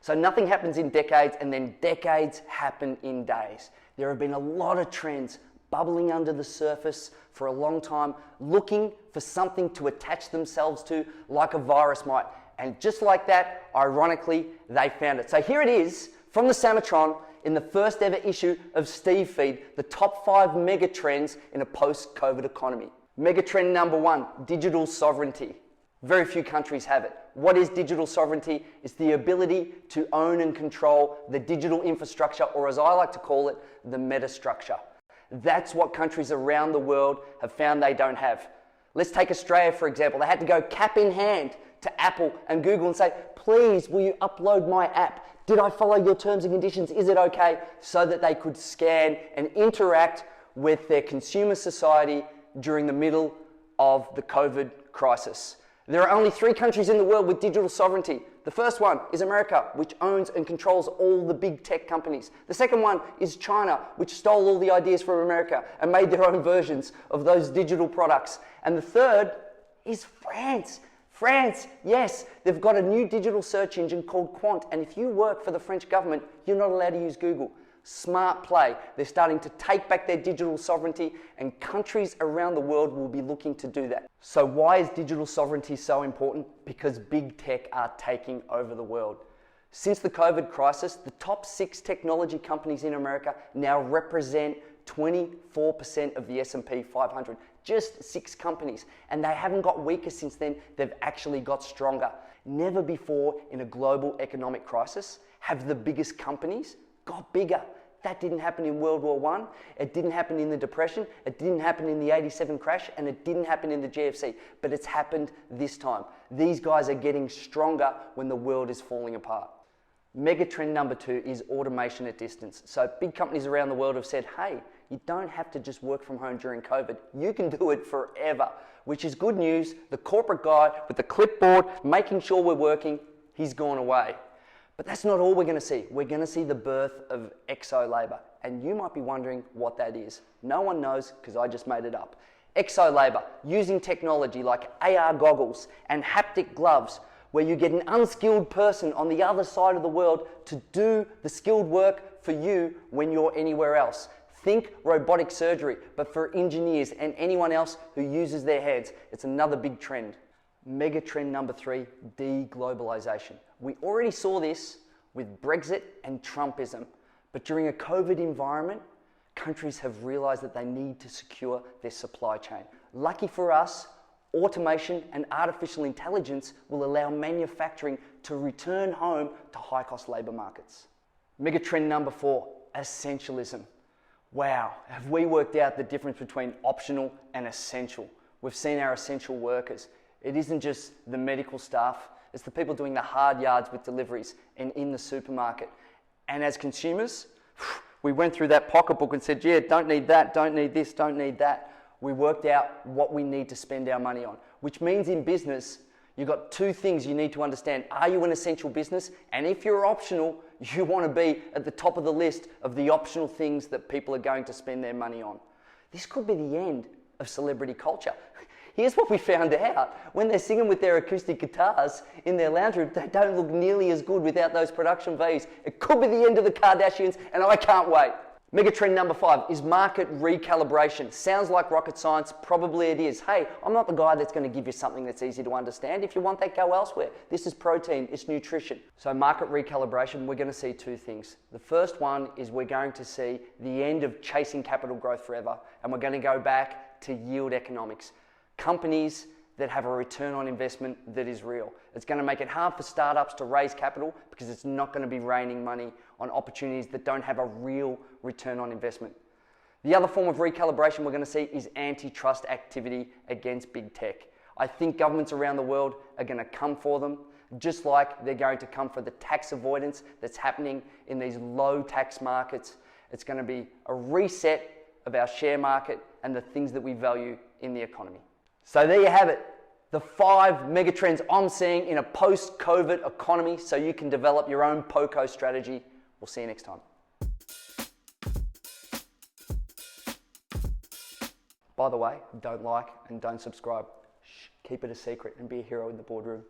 So nothing happens in decades, and then decades happen in days. There have been a lot of trends bubbling under the surface for a long time, looking for something to attach themselves to like a virus might. And just like that, ironically, they found it. So here it is from the Samatron in the first ever issue of Steve Feed, the top 5 mega trends in a post-COVID economy. Mega trend number 1, digital sovereignty. Very few countries have it. What is digital sovereignty? It's the ability to own and control the digital infrastructure, or as I like to call it, the metastructure. That's what countries around the world have found they don't have. Let's take Australia, for example. They had to go cap in hand to Apple and Google and say, please, will you upload my app? Did I follow your terms and conditions? Is it okay? So that they could scan and interact with their consumer society during the middle of the COVID crisis. There are only 3 countries in the world with digital sovereignty. The first one is America, which owns and controls all the big tech companies. The second one is China, which stole all the ideas from America and made their own versions of those digital products. And the third is France. France, yes, they've got a new digital search engine called Quant, and if you work for the French government, you're not allowed to use Google. Smart play. They're starting to take back their digital sovereignty, and countries around the world will be looking to do that. So why is digital sovereignty so important? Because big tech are taking over the world. Since the COVID crisis, the top 6 technology companies in America now represent 24% of the S&P 500. Just 6 companies, and they haven't got weaker since then, they've actually got stronger. Never before in a global economic crisis have the biggest companies got bigger. That didn't happen in World War I, it didn't happen in the Depression, it didn't happen in the '87 crash, and it didn't happen in the GFC, but it's happened this time. These guys are getting stronger when the world is falling apart. Megatrend number 2 is automation at distance. So big companies around the world have said, hey, you don't have to just work from home during COVID. You can do it forever, which is good news. The corporate guy with the clipboard, making sure we're working, he's gone away. But that's not all we're going to see. We're going to see the birth of exo labor. And you might be wondering what that is. No one knows because I just made it up. Exo labor, using technology like AR goggles and haptic gloves, where you get an unskilled person on the other side of the world to do the skilled work for you when you're anywhere else. Think robotic surgery, but for engineers and anyone else who uses their heads. It's another big trend. Mega trend number 3, deglobalization. We already saw this with Brexit and Trumpism, but during a COVID environment, countries have realized that they need to secure their supply chain. Lucky for us, automation and artificial intelligence will allow manufacturing to return home to high-cost labor markets. Megatrend number 4, essentialism. Wow, have we worked out the difference between optional and essential? We've seen our essential workers. It isn't just the medical staff, it's the people doing the hard yards with deliveries and in the supermarket. And as consumers, we went through that pocketbook and said, yeah, don't need that, don't need this, don't need that. We worked out what we need to spend our money on, which means in business, you've got 2 things you need to understand. Are you an essential business? And if you're optional, you want to be at the top of the list of the optional things that people are going to spend their money on. This could be the end of celebrity culture. Here's what we found out. When they're singing with their acoustic guitars in their lounge room, they don't look nearly as good without those production values. It could be the end of the Kardashians, and I can't wait. Megatrend number 5 is market recalibration. Sounds like rocket science, probably it is. Hey, I'm not the guy that's going to give you something that's easy to understand. If you want that, go elsewhere. This is protein, it's nutrition. So market recalibration, we're going to see 2 things. The first one is we're going to see the end of chasing capital growth forever, and we're going to go back to yield economics. Companies that have a return on investment that is real. It's going to make it hard for startups to raise capital because it's not going to be raining money on opportunities that don't have a real return on investment. The other form of recalibration we're going to see is antitrust activity against big tech. I think governments around the world are going to come for them, just like they're going to come for the tax avoidance that's happening in these low tax markets. It's going to be a reset of our share market and the things that we value in the economy. So there you have it, the 5 megatrends I'm seeing in a post-COVID economy so you can develop your own POCO strategy. We'll see you next time. By the way, don't like and don't subscribe. Shh, keep it a secret and be a hero in the boardroom.